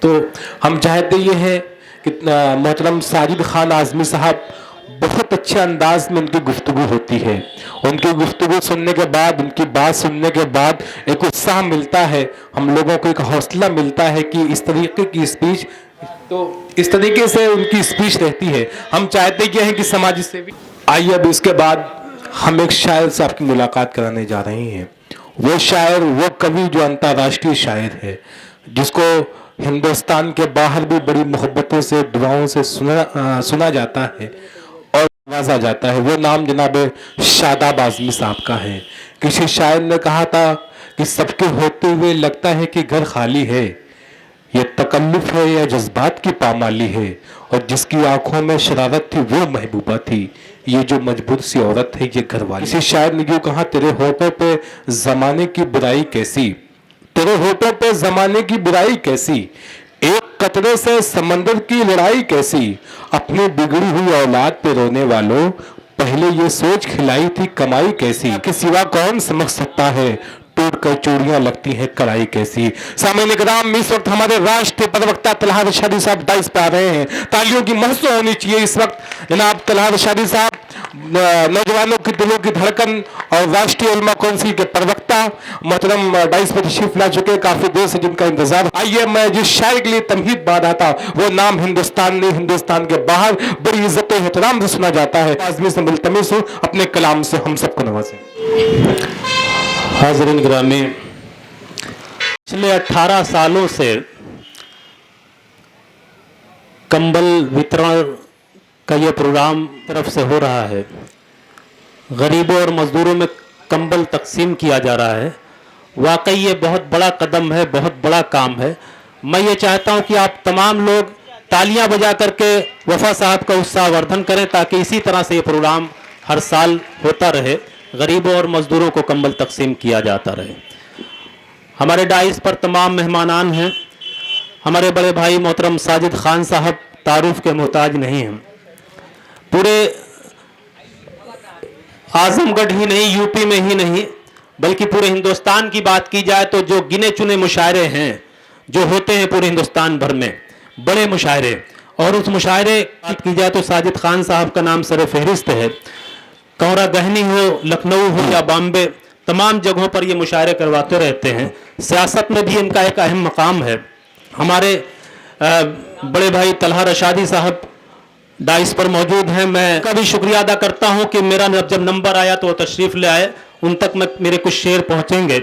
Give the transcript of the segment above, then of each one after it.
तो हम चाहते ये हैं कि मोहतरम साजिद खान आज़मी साहब, बहुत अच्छे अंदाज में उनकी गुफ्तगू होती है। उनकी गुफ्तगू सुनने के बाद, उनकी बात सुनने के बाद एक उत्साह मिलता है, हम लोगों को एक हौसला मिलता है कि इस तरीके की स्पीच, तो इस तरीके से उनकी स्पीच रहती है। हम चाहते ये हैं कि समाज सेवी। आइए अब इसके बाद हम एक शायर से आपकी मुलाकात कराने जा रहे हैं। वो शायर, वो कवि जो अंतर्राष्ट्रीय शायर है, जिसको हिंदुस्तान के बाहर भी बड़ी मोहब्बतों से, दुआओं से सुना जाता है और नवाजा जाता है। वो नाम जनाब शादाब आज़मी साहब का है। किसी शायर ने कहा था कि सबके होते हुए लगता है कि घर खाली है, ये तकल्लुफ है या जज्बात की पामाली है, और जिसकी आंखों में शरारत थी वो महबूबा थी, ये जो मजबूर सी औरत है ये घरवाली। किसी शायर ने यूं कहा, तेरे होठों पे जमाने की बुराई कैसी, तेरे होठों पे जमाने की बुराई कैसी, एक कतरे से समंदर की लड़ाई कैसी, अपनी बिगड़ी हुई औलाद पे रोने वालों, पहले ये सोच खिलाई थी कमाई कैसी, कि सिवा कौन समझ सकता है टूट कर चूड़ियां लगती हैं कलाई कैसी। सामईन इकराम, इस वक्त हमारे राष्ट्रीय प्रवक्ता तलहा रशादी साहब डाइस पे आ रहे हैं। तालियों की महसूस होनी चाहिए इस वक्त। जनाब तलहा रशादी साहब, नौजवानों की दिलों की धड़कन और राष्ट्रीय उलमा कौंसिल के प्रवक्ता, मोहतरम डाइस पर तशरीफ ला चुके, काफी देर से जिनका इंतजार। आइए, मैं जिस शायर के लिए तमहीद पा रहा था, वो नाम हिंदुस्तान नहीं, हिंदुस्तान के बाहर बड़ी इज्जत और एहतराम से सुना जाता है। आज़मी से मुल्तमिस हूं, अपने कलाम से हम सबको नवाजें। हाज़रीन गिरामी, पिछले 18 सालों से कंबल वितरण का ये प्रोग्राम तरफ से हो रहा है। गरीबों और मज़दूरों में कंबल तकसीम किया जा रहा है। वाकई ये बहुत बड़ा कदम है, बहुत बड़ा काम है। मैं ये चाहता हूँ कि आप तमाम लोग तालियां बजा करके वफा साहब का उत्साहवर्धन करें, ताकि इसी तरह से ये प्रोग्राम हर साल होता रहे, गरीबों और मज़दूरों को कंबल तकसीम किया जाता रहे। हमारे डाइस पर तमाम मेहमानान हैं। हमारे बड़े भाई मोहतरम साजिद खान साहब तारुफ के मोहताज नहीं हैं। पूरे आजमगढ़ ही नहीं, यूपी में ही नहीं, बल्कि पूरे हिंदुस्तान की बात की जाए तो जो गिने चुने मुशायरे हैं, जो होते हैं पूरे हिंदुस्तान भर में, बड़े मुशायरे, और उस मुशायरे बात की जाए तो साजिद खान साहब का नाम सर फहरिस्त है। कौरा गहनी हो, लखनऊ हो या बॉम्बे, तमाम जगहों पर ये मुशायरे करवाते रहते हैं। सियासत में भी इनका एक अहम मकाम है। हमारे बड़े भाई तलहा रशादी साहब डाइस पर मौजूद हैं। मैं का भी शुक्रिया अदा करता हूं कि मेरा जब नंबर आया तो तशरीफ़ ले आए। उन तक मेरे कुछ शेर पहुंचेंगे।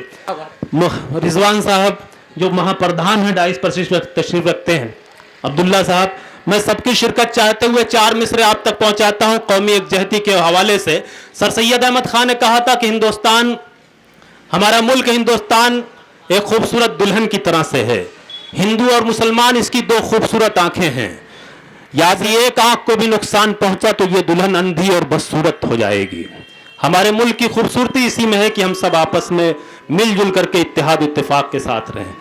रिजवान साहब जो महाप्रधान हैं डाइस पर तशरीफ़ रखते हैं, अब्दुल्ला साहब, मैं सबकी शिरकत चाहते हुए 4 मिसरे आप तक पहुंचाता हूं कौमी एकजहती के हवाले से। सर सैयद अहमद खान ने कहा था कि हिंदुस्तान, हमारा मुल्क हिंदुस्तान एक खूबसूरत दुल्हन की तरह से है। हिंदू और मुसलमान इसकी 2 खूबसूरत आंखें हैं। यदि एक आंख को भी नुकसान पहुंचा तो ये दुल्हन अंधी और बदसूरत हो जाएगी। हमारे मुल्क की खूबसूरती इसी में है कि हम सब आपस में मिलजुल करके इत्तेहाद इत्तेफाक के साथ रहें।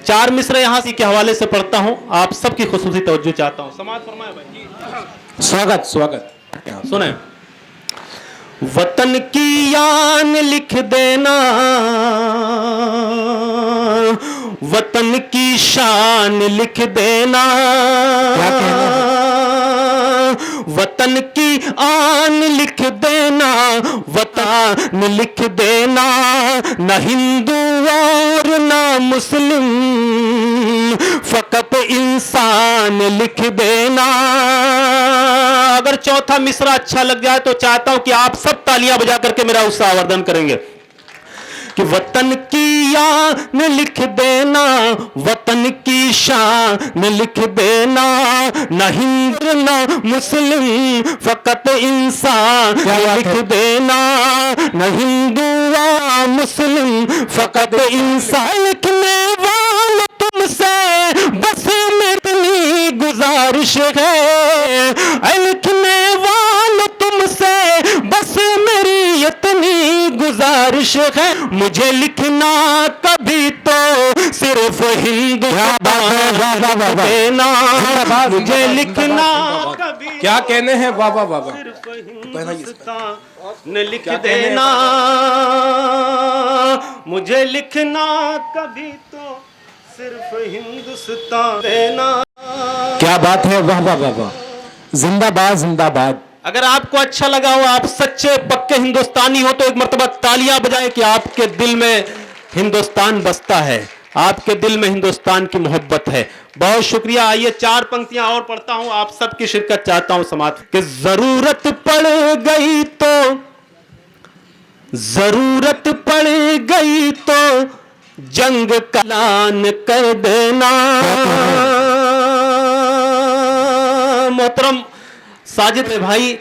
4 मिसरे यहाँ के हवाले से पढ़ता हूँ, आप सबकी खुसूसी तवज्जो चाहता हूँ। समाज फरमाए भाई। स्वागत स्वागत। सुने, वतन की यान लिख देना, वतन की शान लिख देना, वतन की आन लिख देना, वतन लिख देना, न हिंदू और ना मुस्लिम, फकत इंसान लिख देना। अगर चौथा मिसरा अच्छा लग जाए तो चाहता हूं कि आप सब तालियां बजा करके मेरा उत्साहवर्धन करेंगे कि वतन की यान लिख देना, वतन की शान लिख देना, न हिंदू न मुस्लिम, फकत इंसान लिख देना, न हिंदू व मुस्लिम, फकत इंसान। लिखने वालों तुमसे बस मेरी गुजारिश है, लिखने वालों तुमसे बस मेरी इतनी गुजारिश है, मुझे लिखना कभी तो सिर्फ हिंदुस्तान देना, मुझे लिखना कभी, क्या कहने हैं बाबा बाबा, सिर्फ हिंदुस्तान लिख देना, मुझे लिखना कभी तो सिर्फ हिंदुस्तान देना। क्या बात है, वाह वाह वाह वाह, जिंदाबाद जिंदाबाद। अगर आपको अच्छा लगा हो, आप सच्चे पक्के हिंदुस्तानी हो, तो एक मर्तबा तालियां बजाएं कि आपके दिल में हिंदुस्तान बसता है, आपके दिल में हिंदुस्तान की मोहब्बत है। बहुत शुक्रिया। आइए 4 पंक्तियां और पढ़ता हूं, आप सबकी शिरकत चाहता हूं समाज कि जरूरत पड़ गई तो जंग का ऐलान कर देना। मोहतरम साजिद में भाई,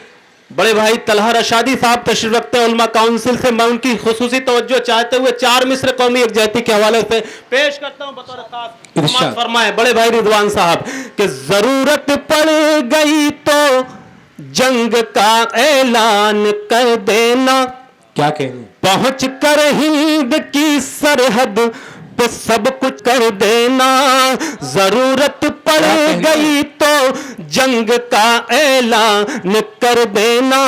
बड़े भाई तलहा रशादी साहब तशरीफ रखते हैं उलमा काउंसिल से। मैं उनकी खुसूसी तवज्जो चाहते हुए 4 मिस्र कौमी यकजहती के हवाले से पेश करता हूं बतौर खास। फरमाए बड़े भाई रिजवान साहब कि जरूरत पड़ गई तो जंग का ऐलान कर देना। क्या कहने, पहुंच कर हिंद की सरहद पे सब कुछ कर देना। जरूरत पड़ गई तो जंग का ऐलान कर देना।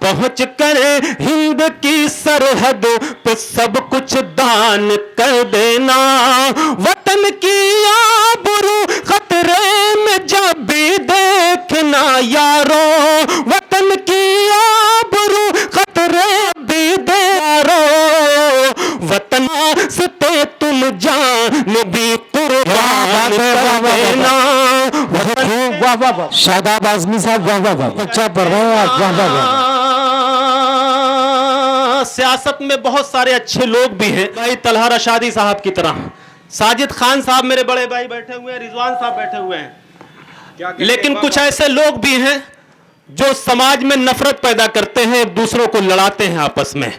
पहुंच कर हिंद की सरहद पे सब कुछ दान कर देना। वतन की आबरू खतरे में जब भी देखना यारो, वतन की आबरू खतरे भी दे यारो, वतन से तुम जान भी कुर्बान कर देना। वाह वाह वाह, शादाब आजमी साहब, वाह वाह वाह, अच्छा पढ़ रहे हैं आप, वाह वाह वाह। सियासत में बहुत सारे अच्छे लोग भी हैं भाई, तलहा रशादी साहब की तरह। साजिद खान साहब मेरे बड़े भाई बैठे हुए हैं, रिजवान साहब बैठे हुए हैं। लेकिन कुछ ऐसे लोग भी हैं जो समाज में नफरत पैदा करते हैं, एक दूसरों को लड़ाते हैं आपस में।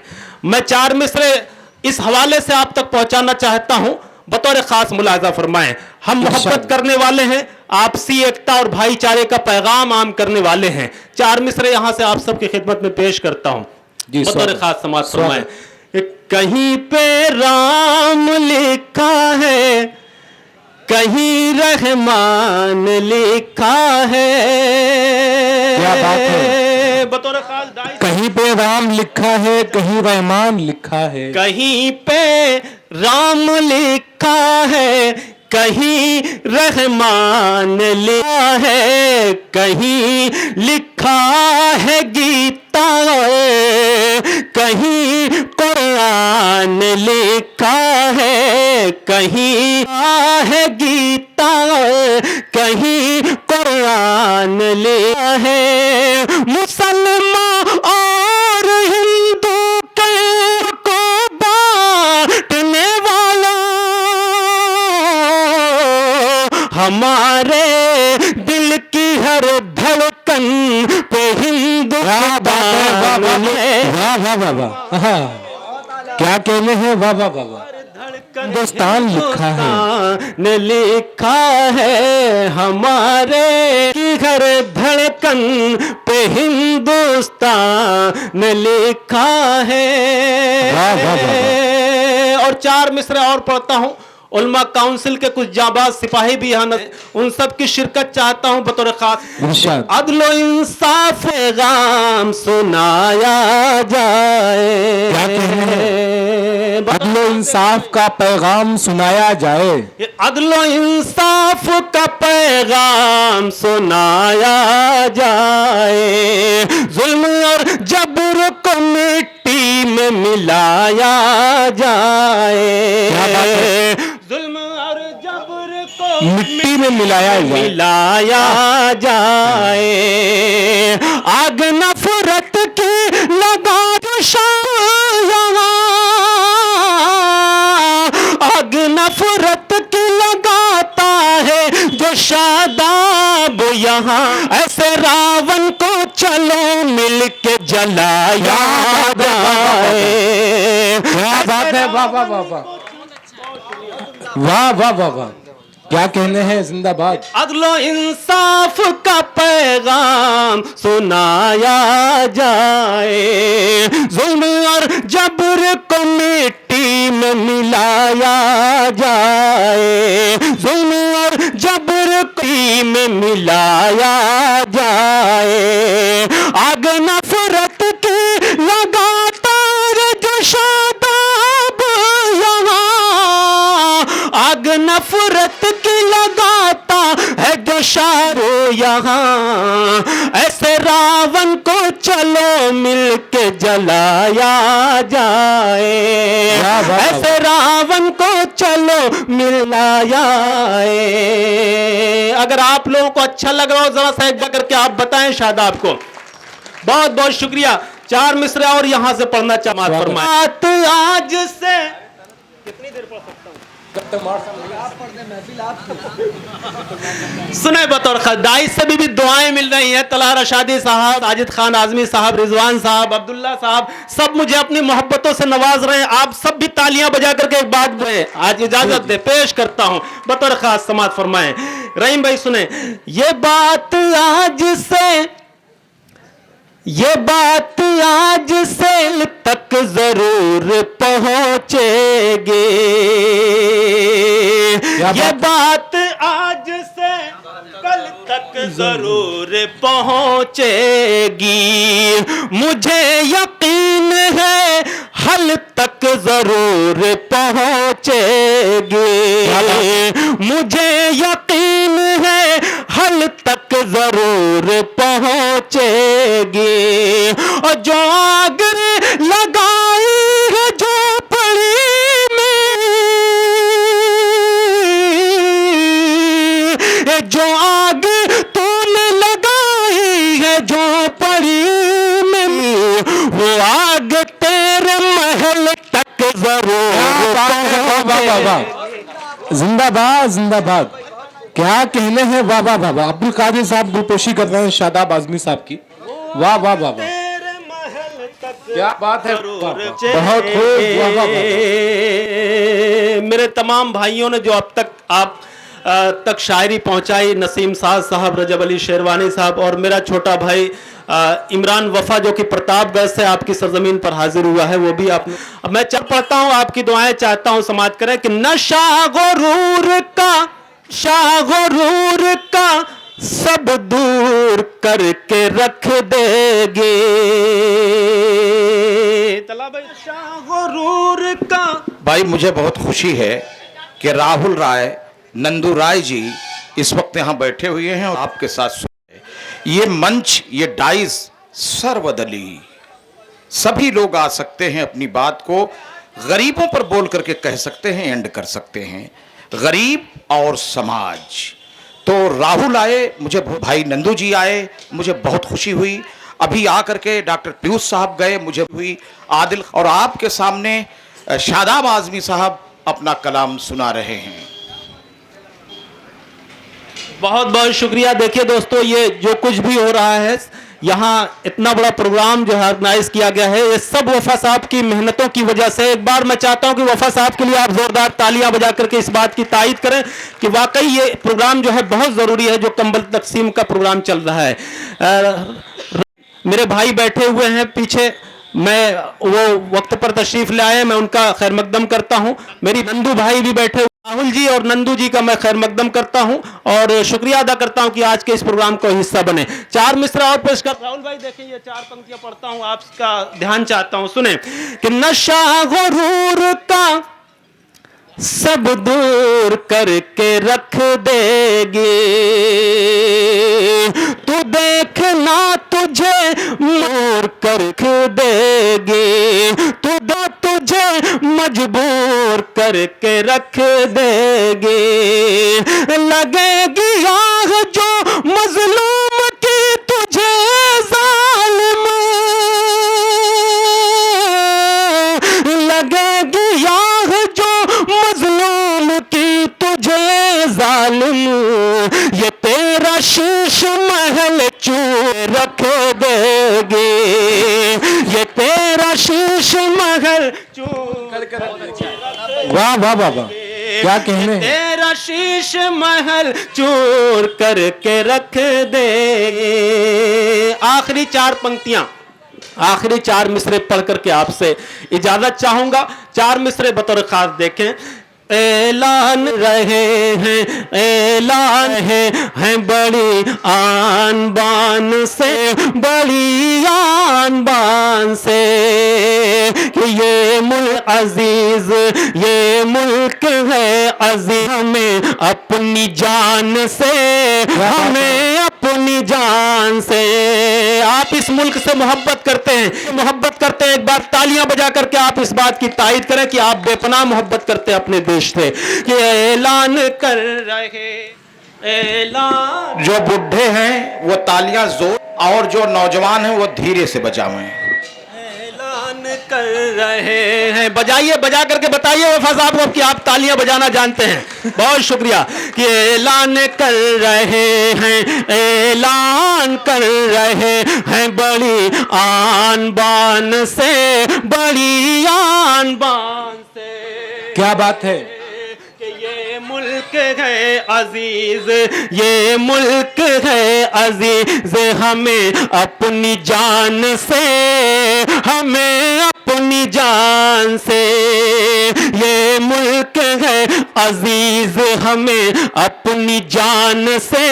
मैं 4 मिसरे इस हवाले से आप तक पहुंचाना चाहता हूं, बतौर खास मुलाजा फरमाएं। हम मोहब्बत करने वाले हैं, आपसी एकता और भाईचारे का पैगाम आम करने वाले हैं। 4 मिसरे यहां से आप सबकी खिदमत में पेश करता हूं, बतौर खास समाज फरमाएं। कहीं पे राम लिखा है, कहीं रहमान लिखा है। क्या बात है, बतौर खास कहीं पे राम लिखा है, कहीं रहमान लिखा है। कहीं पे राम लिखा है, कहीं रहमान लिखा है, कहीं लिखा है गीता, कहीं कुरान लिखा है, कहीं है गीता, कहीं कुरान लिखा है। मुसलमान और हिंदू के को बांटने वाला हमारे दिल की हर धड़कन पे हिंदुस्तान में। वाह वाह वाह वाह, क्या कहने हैं, वाह वाह वाह वाह। हिंदुस्तान लिखा है, ने लिखा है हमारे की हर धड़कन पे हिंदुस्तान ने लिखा है। वाह वाह वाह। और 4 मिसरे और पढ़ता हूँ। उलमा काउंसिल के कुछ जाबाज सिपाही भी यहाँ, उन सब की शिरकत चाहता हूँ बतौर खास। अदलो इंसाफ गाम सुनाया जाए, क्या कहने हैं, अदलो इंसाफ का पैगाम सुनाया जाए। अदलो इंसाफ का पैगाम सुनाया जाए। जुल्म और जबर को मिट्टी में मिलाया जाए। जुल्म और जबर को मिट्टी में मिलाया जाए। आग नफरत की लगा आग नफरत की लगाता है जो शादाब यहाँ, ऐसे रावण को चलो मिल के जलाया जाए। क्या बात है, वाह वाह वाह वाह, वाह वाह वाह वाह, क्या कहने हैं, जिंदाबाद। अदलो इंसाफ का पैगाम सुनाया जाए। जुल्म और जबर को मिट्टी में मिलाया जाए। जुल्म और जबर को में मिलाया जाए। आग नफरत की लगातार जो शादाब यहाँ, आग नफरत यहाँ, ऐसे रावण को चलो मिलके जलाया जाए, ऐसे रावण को चलो मिलाया जाए। अगर आप लोगों को अच्छा लग रहा हो जरा सा एक बार करके आप बताएं शादाब को। बहुत बहुत शुक्रिया। 4 मिसरे और यहां से पढ़ना चाहता हूं। बात आज से कितनी देर पढ़ सकता हूं? सुने बतौर खदाई से भी दुआएं मिल रही हैं। तलहा रशादी साहब, आजिद खान आजमी साहब, रिजवान साहब, अब्दुल्ला साहब, सब मुझे अपनी मोहब्बतों से नवाज रहे हैं। आप सब भी तालियां बजा करके एक बात बोले। आज इजाजत दे, पेश करता हूं बतौर खास समात फरमाएं। रहीम भाई सुने, ये बात आज से, ये बात आज से तक जरूर पहुंचेगी, ये बात आज से कल तक जरूर पहुंचेगी। मुझे यकीन है हल तक जरूर पहुंचेगी, मुझे यकीन है हल तक जरूर पहुंचेगी। और जो आग लगाई है झोपड़ी में, जो आग तूने लगाई है झोपड़ी में, वो आग तेरे महल तक जरूर पहुंचेगी। जिंदाबाद जिंदाबाद। क्या कहने हैं, वाह वाह वाह। अब्दुल कादिर साहब गुलपोशी कर रहे हैं शादाब आजमी साहब की। वाह वाह वाह वाह, क्या बात है, बहुत खूब, वाह वाह वाह। मेरे तमाम भाइयों ने जो अब तक आप तक शायरी पहुंचाई, नसीम साज साहब, रजब अली शेरवानी साहब और मेरा छोटा भाई इमरान वफा जो कि प्रतापगढ़ से आपकी सरजमीन पर हाजिर हुआ है, वो भी आप। अब मैं चल पढ़ता हूं, आपकी दुआएं चाहता हूं समाप्त करें कि नशा गुरूर का, शाह गुरूर का सब दूर करके रख देगे। तला भाई, शाह गुरूर का। भाई मुझे बहुत खुशी है कि राहुल राय, नंदू राय जी इस वक्त यहाँ बैठे हुए हैं और आपके साथ सुन रहे हैं। ये मंच, ये डाइस सर्वदलीय, सभी लोग आ सकते हैं, अपनी बात को गरीबों पर बोल करके कह सकते हैं, एंड कर सकते हैं। गरीब और समाज। तो राहुल आए, मुझे, भाई नंदू जी आए, मुझे बहुत खुशी हुई। अभी आकर के डॉक्टर पीयूष साहब गए, मुझे हुई। आदिल, और आपके सामने शादाब आजमी साहब अपना कलाम सुना रहे हैं। बहुत बहुत शुक्रिया। देखिए दोस्तों, ये जो कुछ भी हो रहा है यहाँ, इतना बड़ा प्रोग्राम जो है ऑर्गेनाइज किया गया है, ये सब वफा साहब की मेहनतों की वजह से। एक बार मैं चाहता हूं कि वफा साहब के लिए आप जोरदार तालियां बजा करके इस बात की तायीद करें कि वाकई ये प्रोग्राम जो है बहुत जरूरी है, जो कंबल तकसीम का प्रोग्राम चल रहा है। मेरे भाई बैठे हुए हैं पीछे, मैं वो वक्त पर तशरीफ ले आए, मैं उनका खैर मकदम करता हूं। मेरी नंदू भाई भी बैठे, राहुल जी और नंदू जी का मैं खैर मकदम करता हूं और शुक्रिया अदा करता हूं कि आज के इस प्रोग्राम को हिस्सा बने। 4 मिसरा और पेश कर। राहुल भाई देखिए, ये 4 पंक्तियां पढ़ता हूं, आपका ध्यान चाहता हूं, सुने कि नशा गुरूर का सब दूर करके रख देगी, तू देखना तुझे मोर कर देगी, तुझे मजबूर करके रख देगी। लगेगी आग जो मजलूम की तुझे जालिम, लगेगी आग जो मजलूम की तुझे जालिम, ये तेरा शीश महल चूर रख देगी, ये तेरा शीश महल चूर। वाह वाह वाह वाह, क्या कहने हैं। तेरा शीश महल चूर करके रख दे। आखिरी 4 पंक्तियां, आखिरी 4 मिसरे पढ़ करके आपसे इजाजत चाहूंगा। 4 मिसरे बतौर खास देखें। ऐलान रहे हैं, ऐलान है बड़ी आन बान से, बड़ी आन बान से कि ये मुल्क अजीज, ये मुल्क है अजीज, हमें अपनी जान से, हमें अपनी जान से। आप इस मुल्क से मोहब्बत करते हैं, एक बार तालियां बजा करके आप इस बात की तायद करें कि आप बेपनाह मोहब्बत करते हैं अपने देश से। कि ऐलान कर रहे, ऐलान। जो बुढ़े हैं वो तालियां जोर, और जो नौजवान हैं वो धीरे से बजावें। ऐलान कर रहे हैं, बजाइए, बजा करके बताइए वफा साहब को कि आप तालियां बजाना जानते हैं। बहुत शुक्रिया। कि ऐलान कर रहे हैं, ऐलान कर रहे हैं बड़ी आन बान से, बड़ी आन बान से। क्या बात है। कि ये मुल्क है अजीज, ये मुल्क है अजीज, हमें अपनी जान से, हमें अपनी जान से। ये मुल्क है अजीज, हमें अपनी जान से,